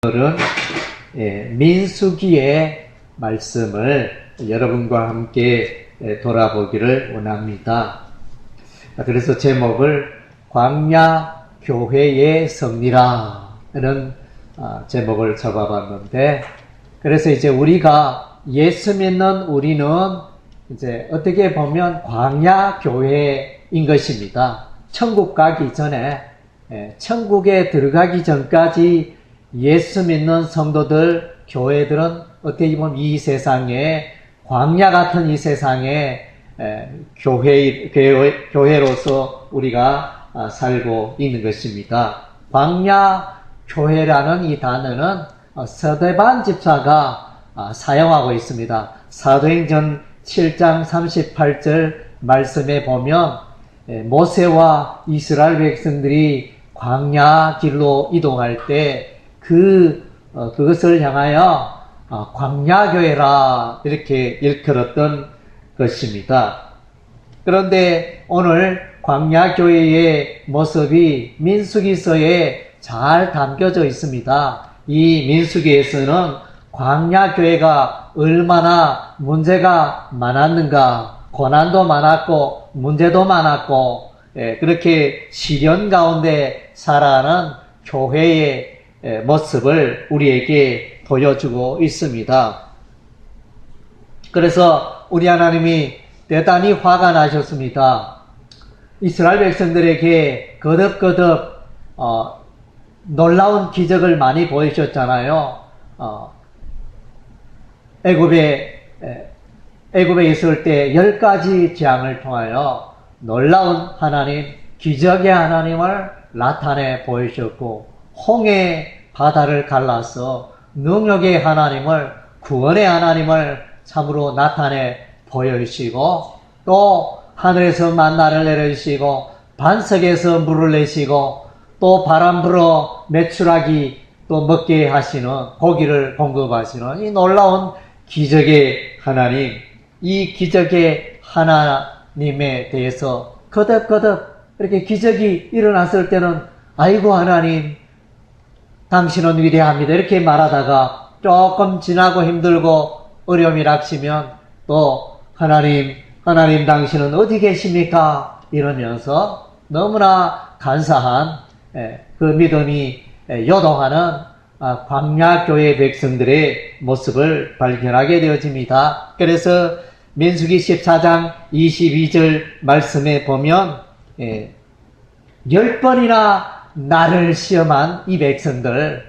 오늘은 민수기의 말씀을 여러분과 함께 돌아보기를 원합니다. 그래서 제목을 광야 교회의 승리라는 제목을 잡아봤는데, 그래서 이제 우리가 예수 믿는 우리는 이제 어떻게 보면 광야 교회인 것입니다. 천국 가기 전에, 천국에 들어가기 전까지 예수 믿는 성도들, 교회들은 어떻게 보면 이 세상에, 광야 같은 이 세상에 교회로서 우리가 살고 있는 것입니다. 광야 교회라는 이 단어는 서대반 집사가 사용하고 있습니다. 사도행전 7장 38절 말씀에 보면 모세와 이스라엘 백성들이 광야 길로 이동할 때 그것을 향하여 광야교회라 이렇게 일컬었던 것입니다. 그런데 오늘 광야교회의 모습이 민수기서에 잘 담겨져 있습니다. 이 민수기에서는 광야교회가 얼마나 문제가 많았는가, 고난도 많았고 문제도 많았고 그렇게 시련 가운데 살아가는 교회의 모습을 우리에게 보여주고 있습니다. 그래서 우리 하나님이 대단히 화가 나셨습니다. 이스라엘 백성들에게 거듭거듭 놀라운 기적을 많이 보여주셨잖아요. 애굽에 있을 때 10가지 재앙을 통하여 놀라운 하나님, 기적의 하나님을 나타내 보여주셨고, 홍해 바다를 갈라서 능력의 하나님을, 구원의 하나님을 참으로 나타내 보여주시고, 또 하늘에서 만나를 내려주시고, 반석에서 물을 내시고, 또 바람 불어 메추라기 또 먹게 하시는, 고기를 공급하시는 이 놀라운 기적의 하나님, 이 기적의 하나님에 대해서 거듭거듭 이렇게 기적이 일어났을 때는 아이고 하나님 당신은 위대합니다 이렇게 말하다가 조금 지나고 힘들고 어려움이 닥치면 또 하나님 당신은 어디 계십니까 이러면서 너무나 간사한 그 믿음이 요동하는 광야교회 백성들의 모습을 발견하게 되어집니다. 그래서 민수기 14장 22절 말씀에 보면 10번이나 나를 시험한 이 백성들,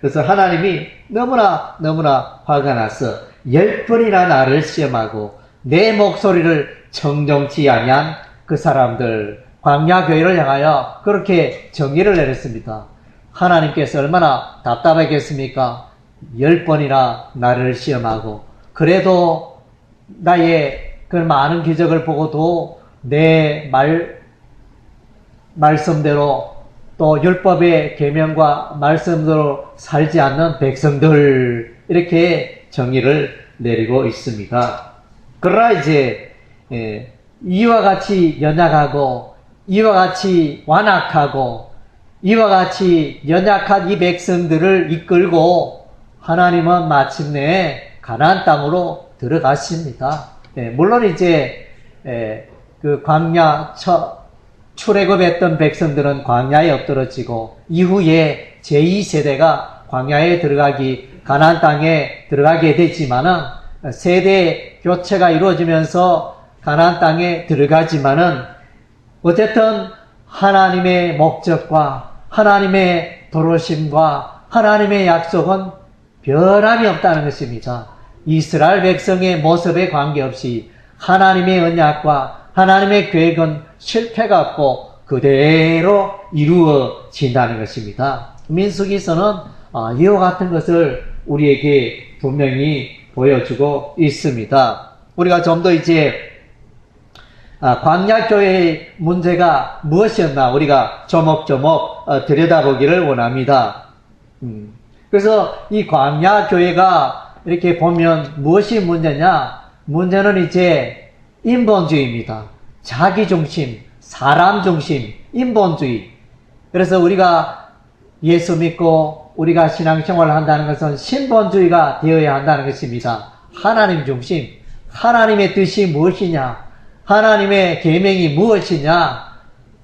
그래서 하나님이 너무나 화가 나서 10번이나 나를 시험하고 내 목소리를 청정치 아니한 그 사람들, 광야교회를 향하여 그렇게 정의를 내렸습니다. 하나님께서 얼마나 답답하겠습니까? 10번이나 나를 시험하고 그래도 나의 그 많은 기적을 보고도 내 말씀대로 또 율법의 계명과 말씀대로 살지 않는 백성들 이렇게 정의를 내리고 있습니다. 그러나 이제 이와 같이 연약하고 이와 같이 완악하고 이와 같이 연약한 이 백성들을 이끌고 하나님은 마침내 가나안 땅으로 들어가십니다. 물론 이제 그 광야 출애굽했던 백성들은 광야에 엎드러지고 이후에 제2세대가 광야에 가나안 땅에 들어가게 되지만은 세대 교체가 이루어지면서 가나안 땅에 들어가지만은 어쨌든 하나님의 목적과 하나님의 도르심과 하나님의 약속은 변함이 없다는 것입니다. 이스라엘 백성의 모습에 관계없이 하나님의 언약과 하나님의 계획은 실패가 없고 그대로 이루어진다는 것입니다. 민수기서는 이와 같은 것을 우리에게 분명히 보여주고 있습니다. 우리가 좀 더 이제 광야교회의 문제가 무엇이었나 우리가 조목조목 들여다보기를 원합니다. 그래서 이 광야교회가 이렇게 보면 무엇이 문제냐? 문제는 이제 인본주의입니다. 자기중심, 사람중심, 인본주의. 그래서 우리가 예수 믿고 우리가 신앙생활을 한다는 것은 신본주의가 되어야 한다는 것입니다. 하나님 중심, 하나님의 뜻이 무엇이냐, 하나님의 계명이 무엇이냐,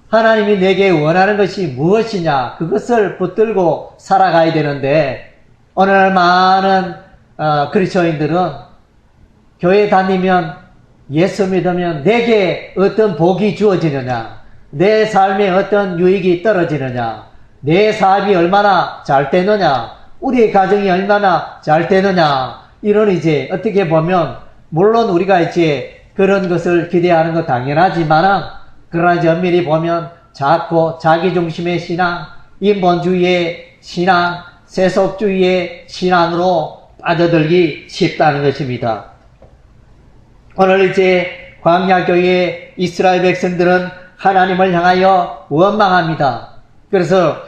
하나님이 내게 원하는 것이 무엇이냐, 그것을 붙들고 살아가야 되는데, 오늘날 많은 그리스도인들은 교회 다니면, 예수 믿으면 내게 어떤 복이 주어지느냐, 내 삶에 어떤 유익이 떨어지느냐, 내 사업이 얼마나 잘 되느냐, 우리의 가정이 얼마나 잘 되느냐, 이런 이제 어떻게 보면 물론 우리가 이제 그런 것을 기대하는 것 당연하지만, 그러나 이제 엄밀히 보면 자꾸 자기중심의 신앙, 인본주의의 신앙, 세속주의의 신앙으로 빠져들기 쉽다는 것입니다. 오늘 이제 광야교회의 이스라엘 백성들은 하나님을 향하여 원망합니다. 그래서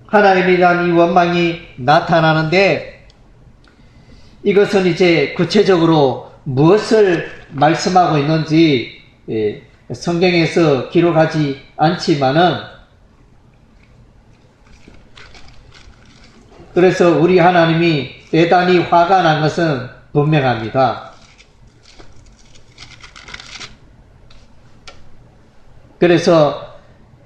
하나님에 대한 이 원망이 나타나는데, 이것은 이제 구체적으로 무엇을 말씀하고 있는지 성경에서 기록하지 않지만은, 그래서 우리 하나님이 대단히 화가 난 것은 분명합니다. 그래서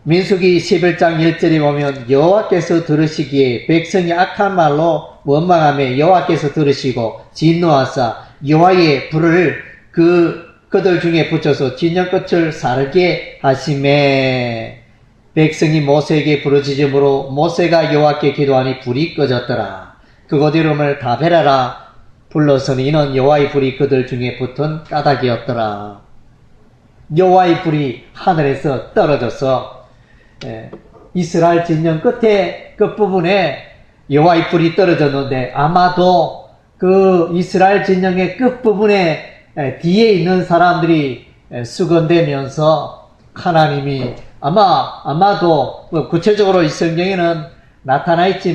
민수기 11장 1절에 보면 여호와께서 들으시기에 백성이 악한 말로 원망하며 여호와께서 들으시고 진노하사 여호와의 불을 그들 중에 붙여서 진영 끝을 살게 하시매, 백성이 모세에게 부르짖음으로 모세가 여호와께 기도하니 불이 꺼졌더라. 그곳 이름을 다베라라 불렀으니 이는 여호와의 불이 그들 중에 붙은 까닭이었더라. 여호와의 불이 하늘에서 떨어져서 이스라엘 진영 끝부분에 여호와의 불이 떨어졌는데, 아마도 그 이스라엘 진영의 끝부분에 뒤에 있는 사람들이 수건대면서 하나님이 아마도 구체적으로 이 성경에는 나타나 있지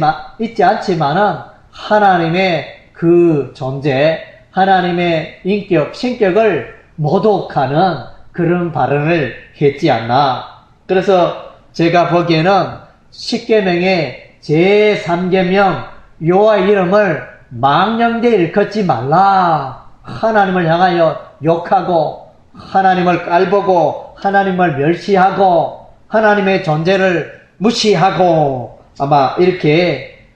않지만은 하나님의 그 존재, 하나님의 인격, 신격을 모독하는 그런 발언을 했지 않나. 그래서 제가 보기에는 십계명의 제3계명 여호와의 이름을 망령되이 일컫지 말라, 하나님을 향하여 욕하고 하나님을 깔보고 하나님을 멸시하고 하나님의 존재를 무시하고, 아마 이렇게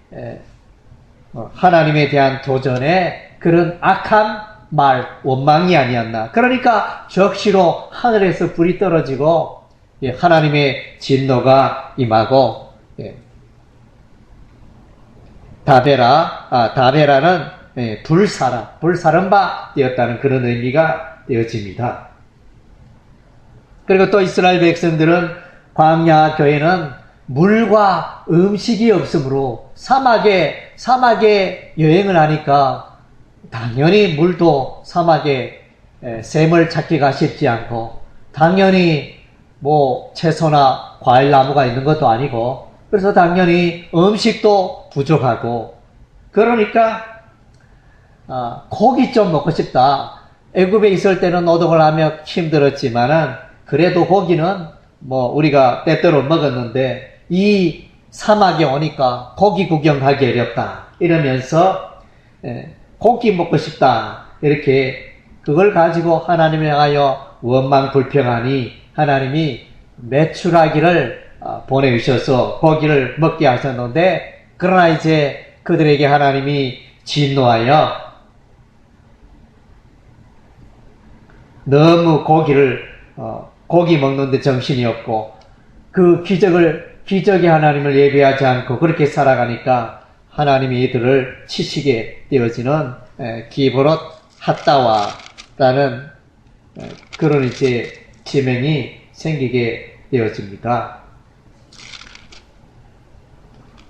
하나님에 대한 도전에 그런 악한 말, 원망이 아니었나. 그러니까 적시로 하늘에서 불이 떨어지고 하나님의 진노가 임하고, 다베라는 불사른바 되었다는 그런 의미가 되어집니다. 그리고 또 이스라엘 백성들은 광야 교회는 물과 음식이 없으므로 사막에 여행을 하니까 당연히 물도 사막에 샘을 찾기가 쉽지 않고, 당연히 뭐 채소나 과일나무가 있는 것도 아니고, 그래서 당연히 음식도 부족하고, 그러니까 고기 좀 먹고 싶다. 애굽에 있을 때는 노동을 하며 힘들었지만은 그래도 고기는 뭐 우리가 때때로 먹었는데 이 사막에 오니까 고기 구경하기 어렵다 이러면서 고기 먹고 싶다, 이렇게 그걸 가지고 하나님을 향하여 원망 불평하니 하나님이 메추라기를 보내주셔서 고기를 먹게 하셨는데, 그러나 이제 그들에게 하나님이 진노하여 너무 고기 먹는데 정신이 없고, 그 기적의 하나님을 예배하지 않고 그렇게 살아가니까 하나님이 이들을 치시게 되어지는 기브롯 핫다와라는 그런 이제 지명이 생기게 되어집니다.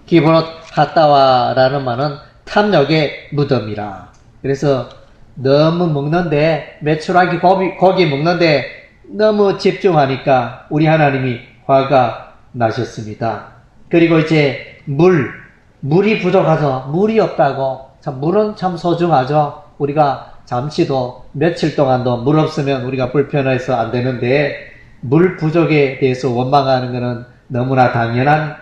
기브롯 핫다와라는 말은 탐욕의 무덤이라. 그래서 너무 먹는데, 메추라기 고기 먹는데 너무 집중하니까 우리 하나님이 화가 나셨습니다. 그리고 이제 물이 부족해서 물이 없다고. 참 물은 참 소중하죠. 우리가 잠시도 며칠 동안도 물 없으면 우리가 불편해서 안 되는데, 물 부족에 대해서 원망하는 것은 너무나 당연한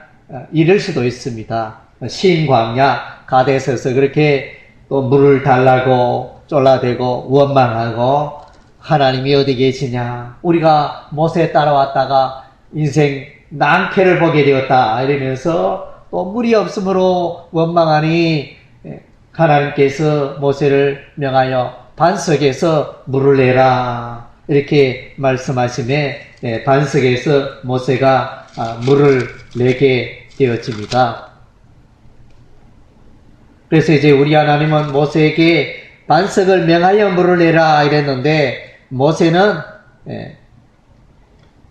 이럴 수도 있습니다. 신광야 가데스에서 그렇게 또 물을 달라고 쫄라대고 원망하고 하나님이 어디 계시냐, 우리가 모세 따라왔다가 인생 낭패를 보게 되었다 이러면서 또 물이 없으므로 원망하니 하나님께서 모세를 명하여 반석에서 물을 내라 이렇게 말씀하심에 반석에서 모세가 물을 내게 되어집니다. 그래서 이제 우리 하나님은 모세에게 반석을 명하여 물을 내라 이랬는데, 모세는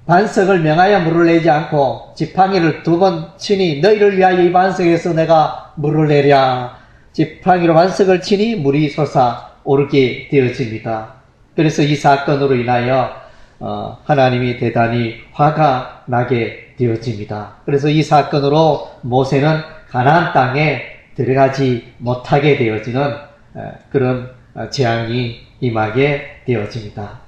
반석을 명하여 물을 내지 않고 지팡이를 2번 치니 너희를 위하여 이 반석에서 내가 물을 내랴, 지팡이로 반석을 치니 물이 솟아오르게 되어집니다. 그래서 이 사건으로 인하여 하나님이 대단히 화가 나게 되어집니다. 그래서 이 사건으로 모세는 가나안 땅에 들어가지 못하게 되어지는 그런 재앙이 임하게 되어집니다.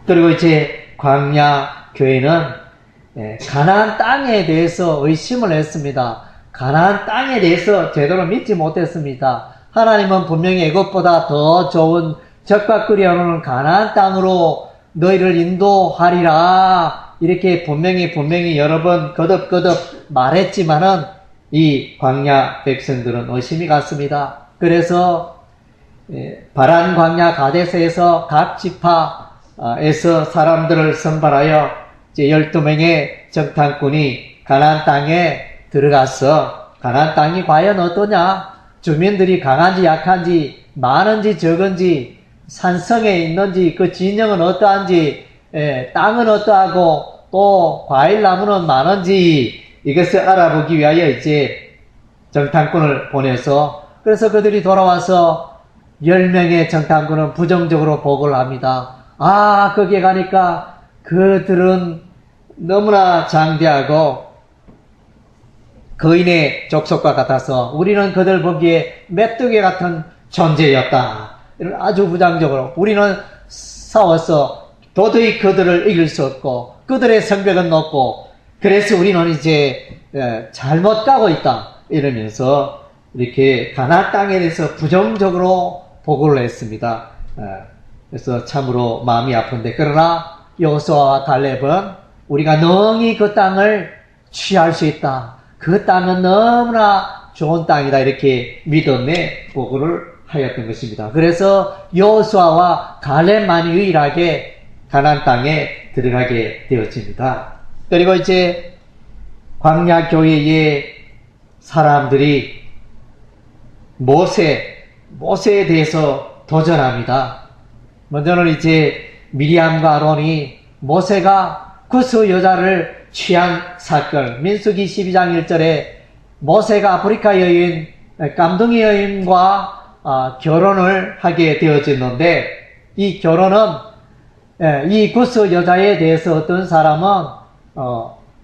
그리고 이제 광야 교회는 가나안 땅에 대해서 의심을 했습니다. 가나안 땅에 대해서 제대로 믿지 못했습니다. 하나님은 분명히 애굽보다 더 좋은 젖과 꿀이 흐르는 가나안 땅으로 너희를 인도하리라 이렇게 분명히 여러 번 거듭 말했지만은 이 광야 백성들은 의심이 갔습니다. 그래서 바란 광야 가데스에서 각 지파에서 사람들을 선발하여 이제 12명의 정탐꾼이 가나안 땅에 들어가서 가나안 땅이 과연 어떠냐, 주민들이 강한지 약한지, 많은지 적은지, 산성에 있는지, 그 진영은 어떠한지, 땅은 어떠하고 또 과일나무는 많은지 이것을 알아보기 위하여 이제 정탐꾼을 보내서, 그래서 그들이 돌아와서 10명의 정탐꾼은 부정적으로 보고를 합니다. 거기에 가니까 그들은 너무나 장대하고 거인의 족속과 같아서 우리는 그들 보기에 메뚜기 같은 존재였다. 이런 아주 부정적으로, 우리는 싸워서 도저히 그들을 이길 수 없고 그들의 성벽은 높고 그래서 우리는 이제 잘못 가고 있다 이러면서 이렇게 가나안 땅에 대해서 부정적으로 보고를 했습니다. 그래서 참으로 마음이 아픈데, 그러나 여호수아와 갈렙은 우리가 능히 그 땅을 취할 수 있다, 그 땅은 너무나 좋은 땅이다 이렇게 믿음의 보고를 하였던 것입니다. 그래서 여호수아와 갈렙만이 유일하게 가나안 땅에 들어가게 되어집니다. 그리고 이제 광야 교회의 사람들이 모세에 대해서 도전합니다. 먼저는 이제 미리암과 아론이 모세가 구스 여자를 취한 사건, 민수기 12장 1절에 모세가 아프리카 여인 깜둥이 여인과 결혼을 하게 되어졌는데, 이 결혼은 이 구스 여자에 대해서 어떤 사람은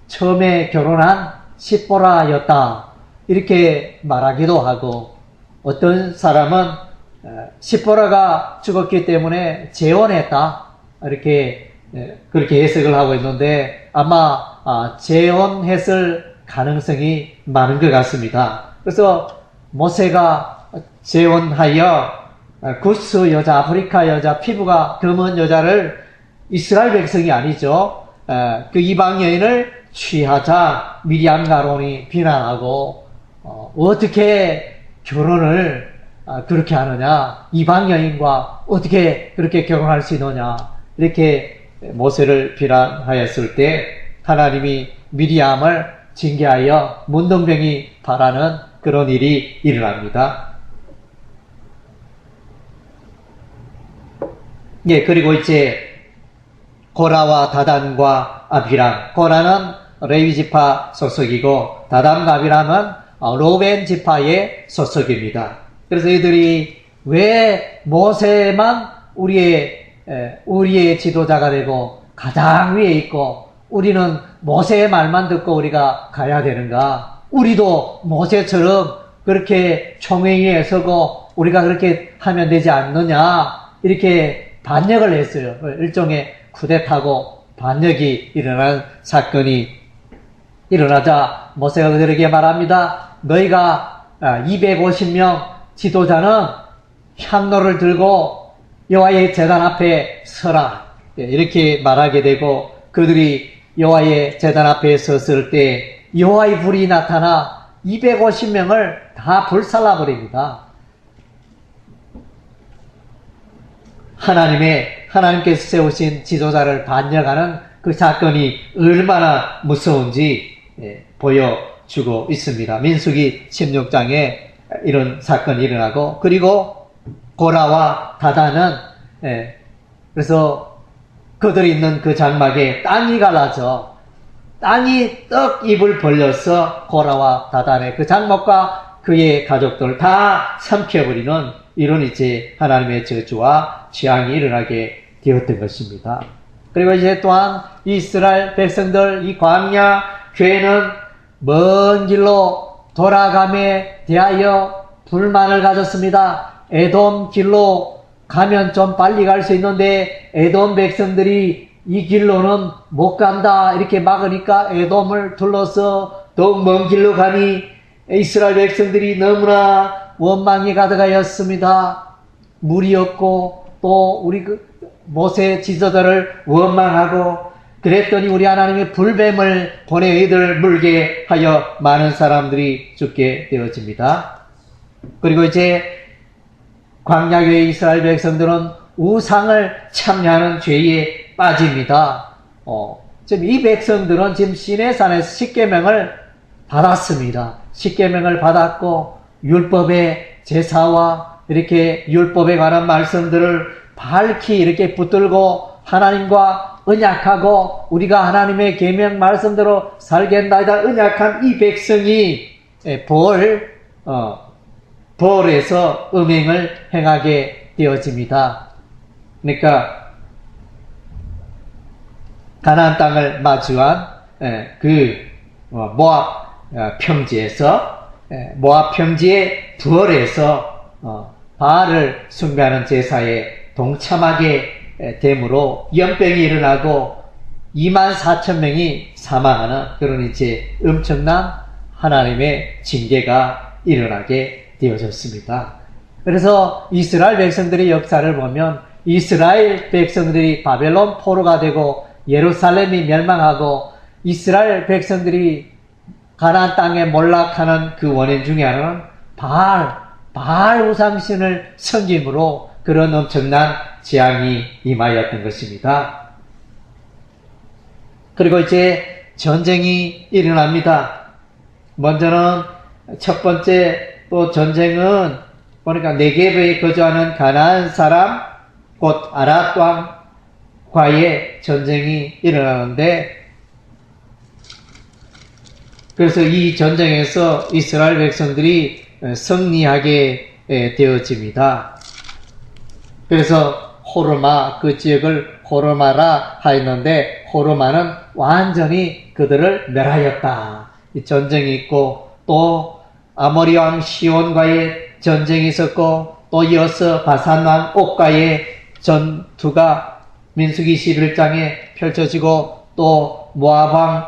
처음에 결혼한 십보라였다 이렇게 말하기도 하고, 어떤 사람은 십보라가 죽었기 때문에 재혼했다 이렇게 그렇게 해석을 하고 있는데, 아마 재혼했을 가능성이 많은 것 같습니다. 그래서 모세가 재혼하여 구스 여자, 아프리카 여자, 피부가 검은 여자를, 이스라엘 백성이 아니죠, 그 이방 여인을 취하자 미리암과 아론이 비난하고 어떻게 결혼을 그렇게 하느냐, 이방 여인과 어떻게 그렇게 결혼할 수 있느냐 이렇게 모세를 비난하였을 때 하나님이 미리암을 징계하여 문둥병이 발하는 그런 일이 일어납니다. 그리고 이제 고라와 다단과 아비람, 고라는 레위 지파 소속이고 다단과 아비람은 로벤 지파의 소속입니다. 그래서 이들이 왜 모세만 우리의 지도자가 되고 가장 위에 있고 우리는 모세의 말만 듣고 우리가 가야 되는가? 우리도 모세처럼 그렇게 총회의에 서고 우리가 그렇게 하면 되지 않느냐? 이렇게 반역을 했어요. 일종의 쿠데타고 반역이 일어난 사건이 일어나자 모세가 그들에게 말합니다. 너희가 250명 지도자는 향로를 들고 여호와의 제단 앞에 서라. 이렇게 말하게 되고 그들이 여호와의 제단 앞에 섰을 때 여호와의 불이 나타나 250명을 다 불살라버립니다. 하나님께서 세우신 지도자를 반역하는 그 사건이 얼마나 무서운지 보여주고 있습니다. 민수기 16장에 이런 사건이 일어나고, 그리고 고라와 다단은 그래서 그들이 있는 그 장막에 땅이 갈라져 땅이 떡 입을 벌려서 고라와 다단의 그 장막과 그의 가족들 다 삼켜버리는 이런 이제 하나님의 저주와 재앙이 일어나게 되었던 것입니다. 그리고 이제 또한 이스라엘 백성들, 이 광야 교회는 먼 길로 돌아감에 대하여 불만을 가졌습니다. 에돔 길로 가면 좀 빨리 갈 수 있는데 에돔 백성들이 이 길로는 못 간다 이렇게 막으니까 에돔을 둘러서 더욱 먼 길로 가니 이스라엘 백성들이 너무나 원망이 가득하였습니다. 물이 없고 또 우리 모세 지도자를 원망하고 그랬더니 우리 하나님의 불뱀을 보내 이들 물게 하여 많은 사람들이 죽게 되어집니다. 그리고 이제 광야교회 이스라엘 백성들은 우상을 참여하는 죄에 빠집니다. 지금 이 백성들은 지금 시내산에서 십계명을 받았습니다. 십계명을 받았고 율법의 제사와 이렇게 율법에 관한 말씀들을 밝히 이렇게 붙들고 하나님과 언약하고 우리가 하나님의 계명 말씀대로 살겠나이다 언약한 이 백성이 벌에서 음행을 행하게 되어집니다. 그러니까 가나안 땅을 마주한 그 모압 평지에서 모압 평지의 벌에서 바알을 숭배하는 제사에 동참하게 됨으로 연병이 일어나고 24,000명이 사망하는 그런 이제 엄청난 하나님의 징계가 일어나게 되어졌습니다. 그래서 이스라엘 백성들의 역사를 보면 이스라엘 백성들이 바벨론 포로가 되고 예루살렘이 멸망하고 이스라엘 백성들이 가나안 땅에 몰락하는 그 원인 중에 하나는 바알 우상신을 섬김으로 그런 엄청난 재앙이 임하였던 것입니다. 그리고 이제 전쟁이 일어납니다. 먼저는 첫 번째 또 전쟁은 보니까 네게브에 거주하는 가나안 사람 곧 아랏 왕과의 전쟁이 일어나는데 그래서 이 전쟁에서 이스라엘 백성들이 승리하게 되어집니다. 그래서 호르마 그 지역을 호르마라 하였는데 호르마는 완전히 그들을 멸하였다. 이 전쟁이 있고 또 아모리 왕 시온과의 전쟁이 있었고 또 이어서 바산 왕 옥과의 전투가 민수기 11장에 펼쳐지고 또 모압 왕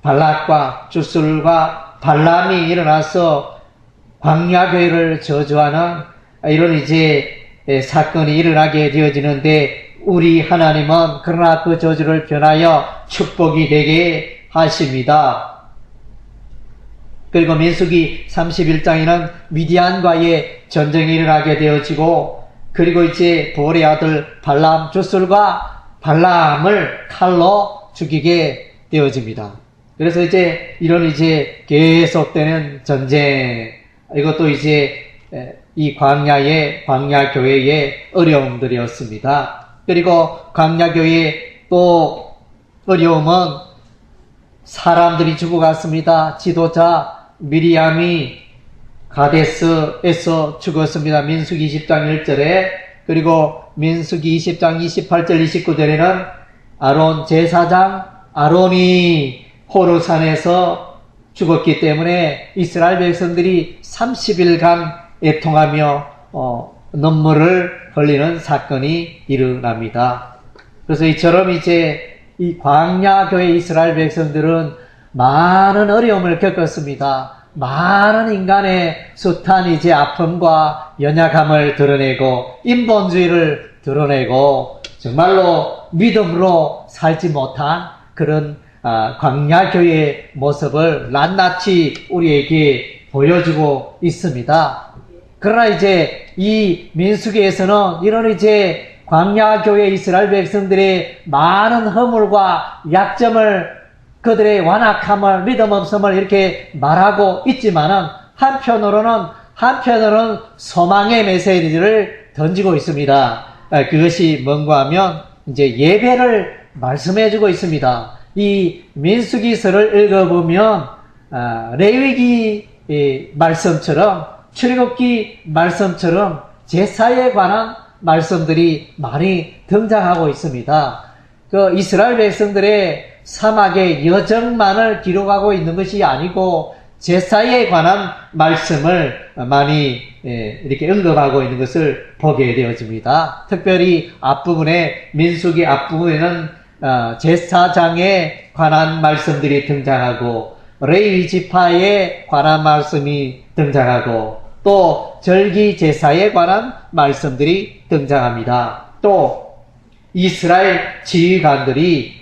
발락과 주술과 발람이 일어나서 광야교회를 저주하는 이런 이제 사건이 일어나게 되어지는데 우리 하나님은 그러나 그 저주를 변하여 축복이 되게 하십니다. 그리고 민수기 31장에는 미디안과의 전쟁이 일어나게 되어지고 그리고 이제 보울의 아들 발람 주술과 발람을 칼로 죽이게 되어집니다. 그래서 이제 이런 이제 계속되는 전쟁 이것도 이제 이 광야교회의 어려움들이었습니다. 그리고 광야교회의 또 어려움은 사람들이 죽어갔습니다. 지도자 미리암이 가데스에서 죽었습니다. 민수기 20장 1절에 그리고 민수기 20장 28절 29절에는 아론 제사장 아론이 호르산에서 죽었기 때문에 이스라엘 백성들이 30일간 애통하며 눈물을 흘리는 사건이 일어납니다. 그래서 이처럼 이제 이 광야교회 이스라엘 백성들은 많은 어려움을 겪었습니다. 많은 인간의 숱한 아픔과 연약함을 드러내고 인본주의를 드러내고 정말로 믿음으로 살지 못한 그런 광야교회의 모습을 낱낱이 우리에게 보여주고 있습니다. 그러나 이제 이 민수기에서는 이런 이제 광야교회 이스라엘 백성들의 많은 허물과 약점을 그들의 완악함을 믿음 없음을 이렇게 말하고 있지만은 한편으로는 소망의 메시지를 던지고 있습니다. 그것이 뭔가 하면 이제 예배를 말씀해 주고 있습니다. 이 민수기서를 읽어보면 레위기 말씀처럼 출애굽기 말씀처럼 제사에 관한 말씀들이 많이 등장하고 있습니다. 그 이스라엘 백성들의 사막의 여정만을 기록하고 있는 것이 아니고 제사에 관한 말씀을 많이 이렇게 언급하고 있는 것을 보게 되어집니다. 특별히 앞부분에 민수기 앞부분에는 제사장에 관한 말씀들이 등장하고 레위 지파에 관한 말씀이 등장하고 또 절기 제사에 관한 말씀들이 등장합니다. 또 이스라엘 지휘관들이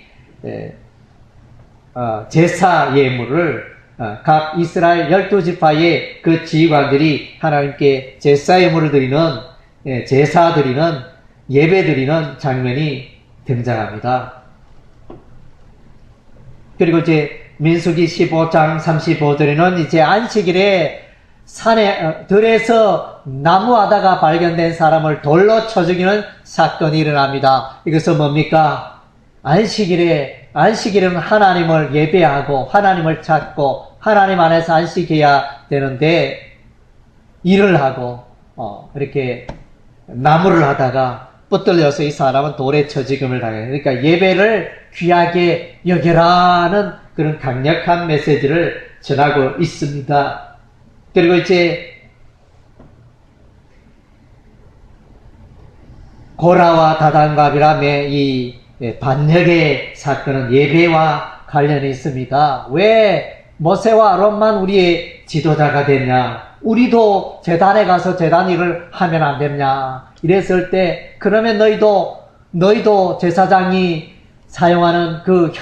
제사 예물을 각 이스라엘 12지파의 그 지휘관들이 하나님께 제사 예물을 드리는 제사 드리는 예배 드리는 장면이 등장합니다. 그리고 이제 민수기 15장 35절에는 이제 안식일에 들에서 나무하다가 발견된 사람을 돌로 쳐 죽이는 사건이 일어납니다. 이것은 뭡니까? 안식일은 하나님을 예배하고 하나님을 찾고 하나님 안에서 안식해야 되는데 일을 하고 이렇게 나무를 하다가 붙들려서 이 사람은 돌에 쳐 죽임을 당해요. 그러니까 예배를 귀하게 여겨라는 그런 강력한 메시지를 전하고 있습니다. 그리고 이제 고라와 다단과비람의 이 반역의 사건은 예배와 관련이 있습니다. 왜 모세와 아론만 우리의 지도자가 됐냐? 우리도 제단에 가서 제단 일을 하면 안 됐냐? 이랬을 때 그러면 너희도 제사장이 사용하는 그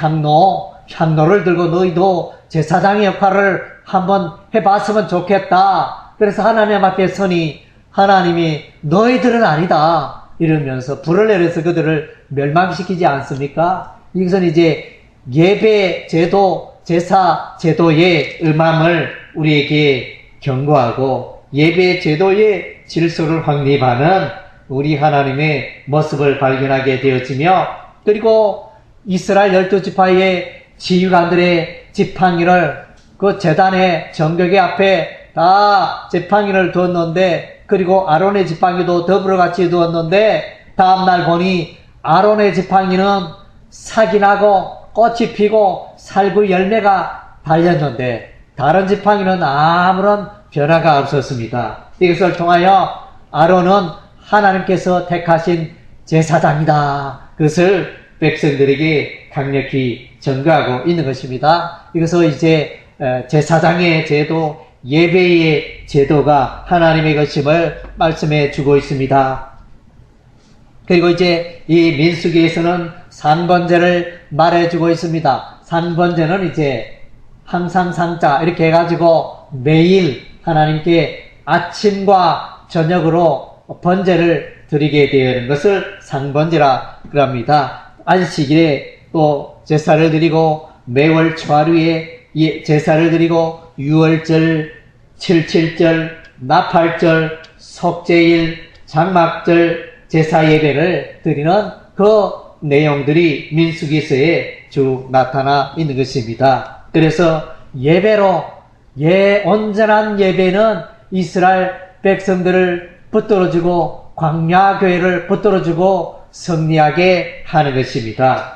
향로를 들고 너희도 제사장의 역할을 한번 해봤으면 좋겠다. 그래서 하나님 앞에 서니 하나님이 너희들은 아니다 이러면서 불을 내려서 그들을 멸망시키지 않습니까? 이것은 이제 예배 제도, 제사 제도의 음함을 우리에게 경고하고 예배 제도의 질서를 확립하는 우리 하나님의 모습을 발견하게 되어지며 그리고 이스라엘 12지파의 지휘관들의 지팡이를 그 제단의 정벽의 앞에 다 지팡이를 두었는데 그리고 아론의 지팡이도 더불어 같이 두었는데 다음날 보니 아론의 지팡이는 삭이 나고 꽃이 피고 살구 열매가 달렸는데 다른 지팡이는 아무런 변화가 없었습니다. 이것을 통하여 아론은 하나님께서 택하신 제사장이다. 그것을 백성들에게 강력히 전가하고 있는 것입니다. 이것을 이제 제사장의 제도, 예배의 제도가 하나님의 것임을 말씀해 주고 있습니다. 그리고 이제 이 민수기에서는 상번제를 말해 주고 있습니다. 상번제는 이제 항상 상자 이렇게 해가지고 매일 하나님께 아침과 저녁으로 번제를 드리게 되는 것을 상번제라 그럽니다. 안식일에 또 제사를 드리고 매월 초하루에 제사를 드리고 유월절, 칠칠절, 나팔절, 속죄일, 장막절 제사 예배를 드리는 그 내용들이 민수기서에 쭉 나타나 있는 것입니다. 그래서 온전한 예배는 이스라엘 백성들을 붙들어주고 광야교회를 붙들어주고 승리하게 하는 것입니다.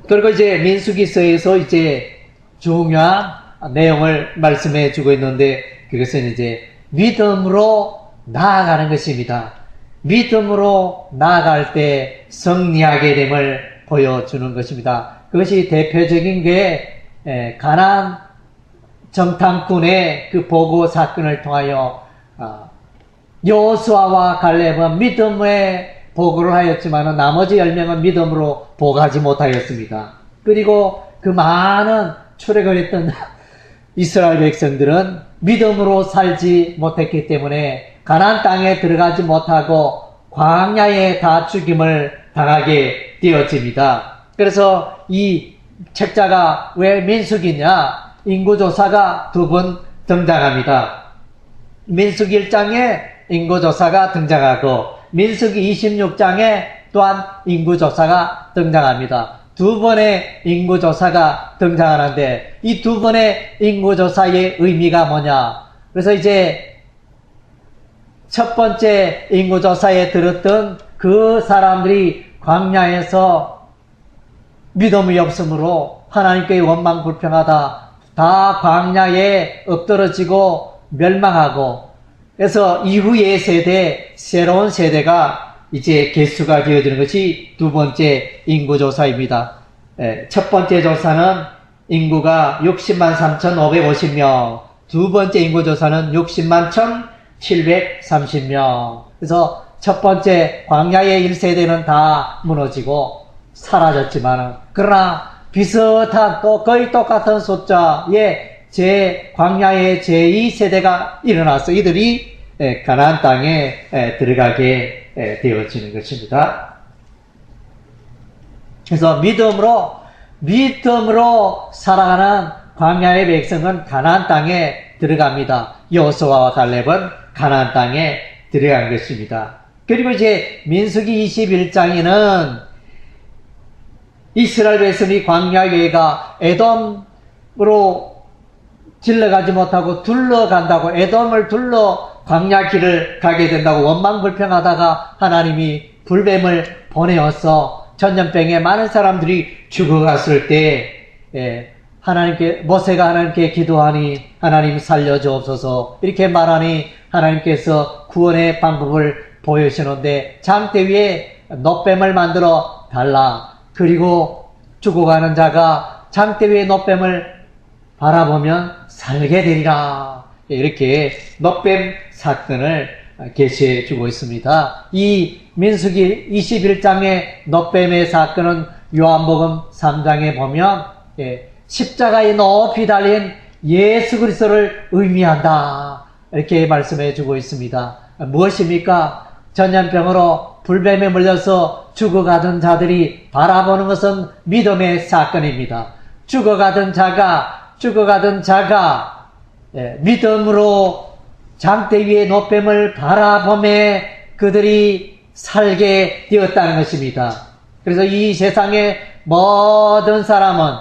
그리고 이제 민수기서에서 이제 중요한 내용을 말씀해 주고 있는데 그것은 이제 믿음으로 나아가는 것입니다. 믿음으로 나아갈 때 승리하게 됨을 보여주는 것입니다. 그것이 대표적인 게 가나안 정탐꾼의 그 보고 사건을 통하여 여호수아와 갈렙은 믿음의 보고를 하였지만 나머지 10명은 믿음으로 보고하지 못하였습니다. 그리고 그 많은 출애굽을 했던 이스라엘 백성들은 믿음으로 살지 못했기 때문에 가나안 땅에 들어가지 못하고 광야에 다 죽임을 당하게 되어집니다. 그래서 이 책자가 왜 민수기냐? 인구조사가 2번 등장합니다. 민수기 1장에 인구조사가 등장하고 민수기 26장에 또한 인구조사가 등장합니다. 2번의 인구조사가 등장하는데 이 2번의 인구조사의 의미가 뭐냐? 그래서 이제 첫 번째 인구조사에 들었던 그 사람들이 광야에서 믿음이 없으므로 하나님께 원망 불평하다 다 광야에 엎드러지고 멸망하고 그래서 이후의 세대, 새로운 세대가 이제 개수가 되어지는 것이 2번째 인구조사입니다. 첫 번째 조사는 인구가 60만 3,550명, 2번째 인구조사는 60만 1,730명. 그래서 첫 번째 광야의 1세대는 다 무너지고 사라졌지만 그러나 비슷한 또 거의 똑같은 숫자의 광야의 제2세대가 일어나서 이들이 가나안 땅에 들어가게 되어지는 것입니다. 그래서 믿음으로 살아가는 광야의 백성은 가나안 땅에 들어갑니다. 여호수아와 갈렙은 가나안 땅에 들어간 것입니다. 그리고 이제 민수기 21장에는 이스라엘 백성이 광야에가 에돔으로 질러가지 못하고 둘러간다고 에돔을 둘러 광야 길을 가게 된다고 원망 불평하다가 하나님이 불뱀을 보내어서 전염병에 많은 사람들이 죽어갔을 때 모세가 하나님께 기도하니 하나님 살려주옵소서 이렇게 말하니 하나님께서 구원의 방법을 보여주시는데 장대 위에 놋뱀을 만들어 달라. 그리고 죽어가는 자가 장대 위에 놋뱀을 바라보면 살게 되리라. 이렇게 놋뱀 사건을 계시해 주고 있습니다. 이 민수기 21장의 놋뱀의 사건은 요한복음 3장에 보면 십자가에 높이 달린 예수 그리스도를 의미한다. 이렇게 말씀해 주고 있습니다. 무엇입니까? 전염병으로 불뱀에 물려서 죽어가던 자들이 바라보는 것은 믿음의 사건입니다. 죽어가던 자가 믿음으로 장대 위에 놋뱀을 바라보며 그들이 살게 되었다는 것입니다. 그래서 이 세상의 모든 사람은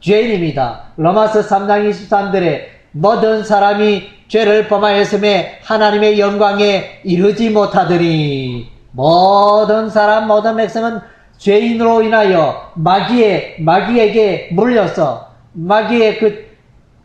죄인입니다. 로마서 3장 23절에 모든 사람이 죄를 범하였음에 하나님의 영광에 이르지 못하더니 모든 백성은 죄인으로 인하여 마귀에게 물려서 마귀의 그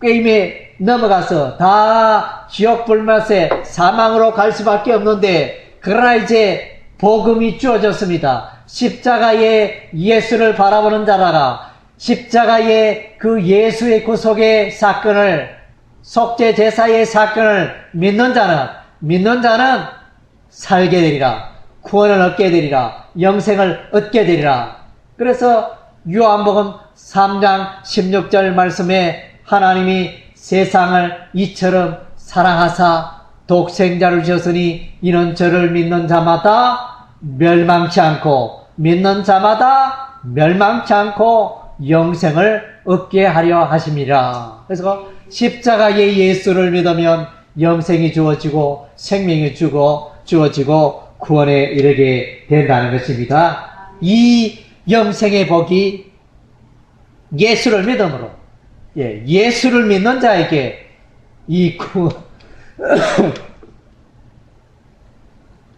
꾀임에 넘어가서 다 지옥 불맛에 사망으로 갈 수밖에 없는데 그러나 이제 복음이 주어졌습니다. 십자가의 예수를 바라보는 자라가 십자가의 그 예수의 구속의 사건을 속죄 제사의 사건을 믿는 자는 살게 되리라. 구원을 얻게 되리라. 영생을 얻게 되리라. 그래서 요한복음 3장 16절 말씀에 하나님이 세상을 이처럼 사랑하사 독생자를 주셨으니 이는 저를 믿는 자마다 멸망치 않고 영생을 얻게 하려 하심이라. 그래서 십자가의 예수를 믿으면 영생이 주어지고 생명이 주어지고 구원에 이르게 된다는 것입니다. 이 영생의 복이 예수를 믿음으로 예수를 믿는 자에게 이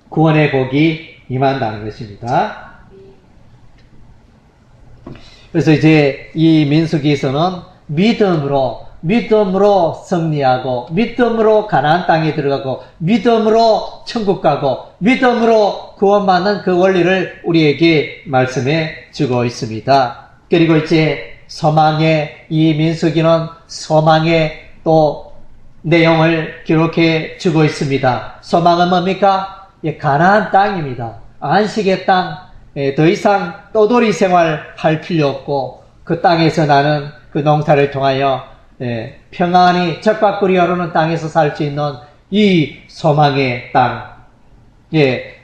구원의 복이 임한다는 것입니다. 그래서 이제 이 민수기에서는 믿음으로 믿음으로 승리하고, 믿음으로 가나안 땅에 들어가고, 믿음으로 천국 가고, 믿음으로 구원받는 그 원리를 우리에게 말씀해 주고 있습니다. 그리고 이제 소망의, 이 민수기는 소망의 또 내용을 기록해 주고 있습니다. 소망은 뭡니까? 가나안 땅입니다. 안식의 땅, 더 이상 떠돌이 생활 할 필요 없고, 그 땅에서 나는 그 농사를 통하여 평안히 적박꿀이 흐르는 땅에서 살 수 있는 이 소망의 땅.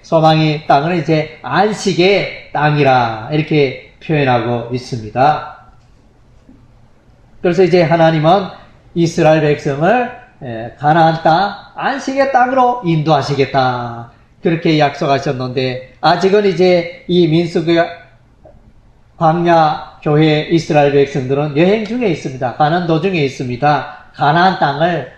소망의 땅은 이제 안식의 땅이라 이렇게 표현하고 있습니다. 그래서 이제 하나님은 이스라엘 백성을 가나안 땅, 안식의 땅으로 인도하시겠다. 그렇게 약속하셨는데, 아직은 이제 이 민수기 광야 교회 이스라엘 백성들은 여행 중에 있습니다. 가는 도중에 있습니다. 가나안 땅을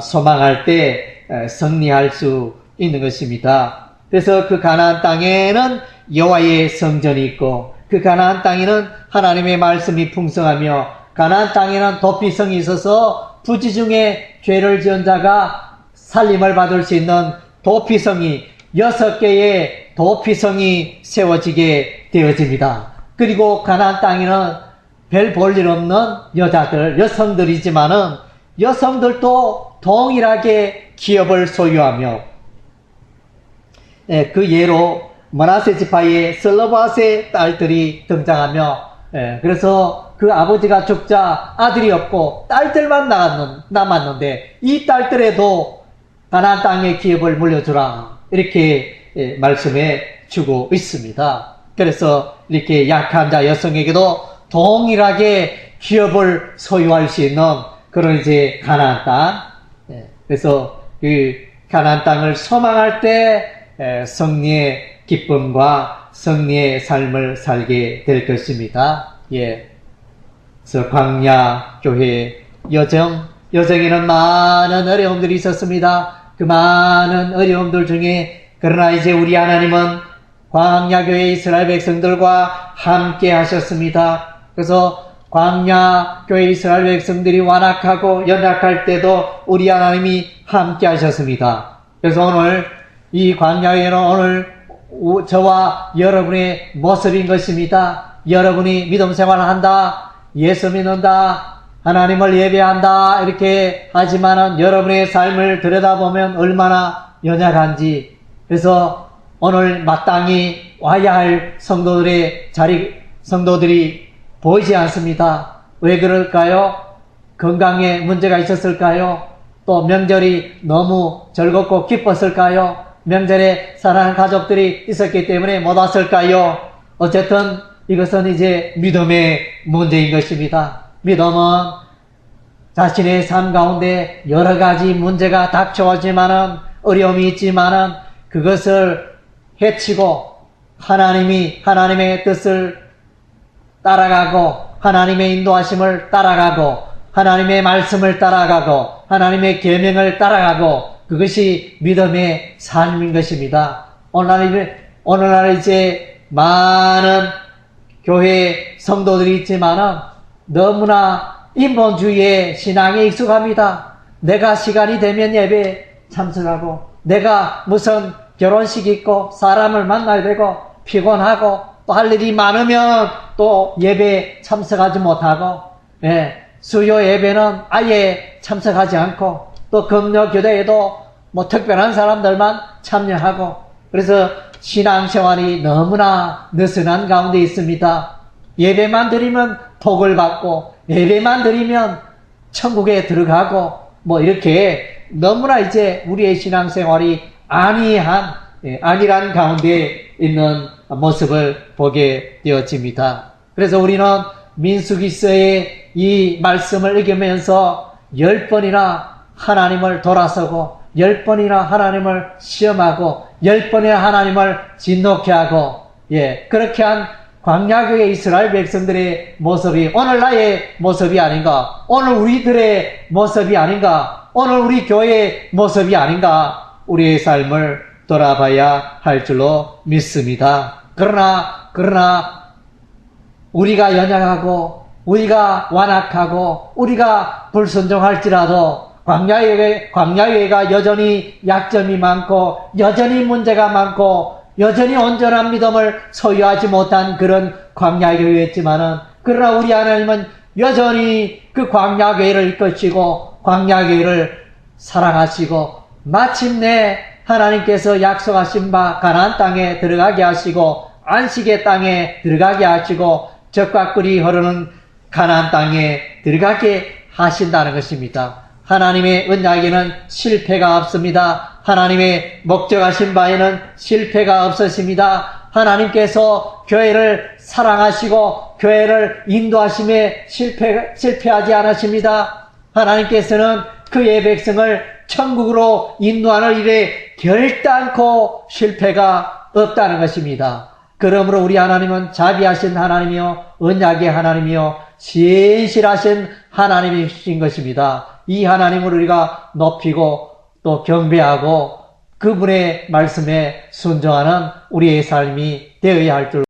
소망할 때 승리할 수 있는 것입니다. 그래서 그 가나안 땅에는 여호와의 성전이 있고, 그 가나안 땅에는 하나님의 말씀이 풍성하며, 가나안 땅에는 도피성이 있어서 부지 중에 죄를 지은 자가 살림을 받을 수 있는 도피성이 6개의 도피성이 세워지게 되어집니다. 그리고 가나안 땅에는 별 볼 일 없는 여자들, 여성들이지만은 여성들도 동일하게 기업을 소유하며, 그 예로 므낫세 지파의 슬로바스의 딸들이 등장하며, 그래서 그 아버지가 죽자 아들이 없고 딸들만 남았는데 이 딸들에도 가나안 땅의 기업을 물려주라 이렇게 말씀해 주고 있습니다. 그래서 이렇게 약한 자 여성에게도 동일하게 기업을 소유할 수 있는 그런 이제 가나안 땅. 그래서 그 가나안 땅을 소망할 때 승리의 기쁨과 승리의 삶을 살게 될 것입니다. 그래서 광야 교회 여정에는 많은 어려움들이 있었습니다. 그 많은 어려움들 중에 그러나 이제 우리 하나님은 광야 교회 이스라엘 백성들과 함께 하셨습니다. 그래서 광야 교회 이스라엘 백성들이 완악하고 연약할 때도 우리 하나님이 함께 하셨습니다. 그래서 오늘 이 광야에는 오늘 저와 여러분의 모습인 것입니다. 여러분이 믿음 생활을 한다, 예수 믿는다, 하나님을 예배한다 이렇게 하지만은 여러분의 삶을 들여다보면 얼마나 연약한지. 그래서 오늘 마땅히 와야 할 성도들이 보이지 않습니다. 왜 그럴까요? 건강에 문제가 있었을까요? 또 명절이 너무 즐겁고 기뻤을까요? 명절에 사랑하는 가족들이 있었기 때문에 못 왔을까요? 어쨌든 이것은 이제 믿음의 문제인 것입니다. 믿음은 자신의 삶 가운데 여러 가지 문제가 닥쳐오지만은, 어려움이 있지만은 그것을 해치고 하나님의 뜻을 따라가고, 하나님의 인도하심을 따라가고, 하나님의 말씀을 따라가고, 하나님의 계명을 따라가고, 그것이 믿음의 삶인 것입니다. 오늘날 이제 많은 교회 성도들이 있지만은 너무나 인본주의의 신앙에 익숙합니다. 내가 시간이 되면 예배 참석하고, 내가 무슨 결혼식 있고 사람을 만나야 되고 피곤하고 또 할 일이 많으면 또 예배 참석하지 못하고, 수요 예배는 아예 참석하지 않고, 또 금요 교대에도 뭐 특별한 사람들만 참여하고, 그래서 신앙생활이 너무나 느슨한 가운데 있습니다. 예배만 드리면 복을 받고, 예배만 드리면 천국에 들어가고, 뭐 이렇게 너무나 이제 우리의 신앙생활이 안일한 가운데 있는 모습을 보게 되어집니다. 그래서 우리는 민수기서의 이 말씀을 읽으면서 10번이나 하나님을 돌아서고, 10번이나 하나님을 시험하고, 10번이나 하나님을 진노케 하고, 그렇게 한 광야교회 이스라엘 백성들의 모습이 오늘 나의 모습이 아닌가, 오늘 우리들의 모습이 아닌가, 오늘 우리 교회의 모습이 아닌가, 우리의 삶을 돌아봐야 할 줄로 믿습니다. 그러나 우리가 연약하고 우리가 완악하고 우리가 불순종할지라도 광야교회가 여전히 약점이 많고 여전히 문제가 많고 여전히 온전한 믿음을 소유하지 못한 그런 광야교회였지만은 그러나 우리 하나님은 여전히 그 광야교회를 이끄시고 광야교회를 사랑하시고 마침내 하나님께서 약속하신 바 가나안 땅에 들어가게 하시고 안식의 땅에 들어가게 하시고 젖과 꿀이 흐르는 가나안 땅에 들어가게 하신다는 것입니다. 하나님의 언약에는 실패가 없습니다. 하나님의 목적하신 바에는 실패가 없으십니다. 하나님께서 교회를 사랑하시고 교회를 인도하심에 실패하지 않으십니다. 하나님께서는 그의 백성을 천국으로 인도하는 일에 결단코 실패가 없다는 것입니다. 그러므로 우리 하나님은 자비하신 하나님이요 언약의 하나님이요 신실하신 하나님이신 것입니다. 이 하나님을 우리가 높이고 또 경배하고 그분의 말씀에 순종하는 우리의 삶이 되어야 할 줄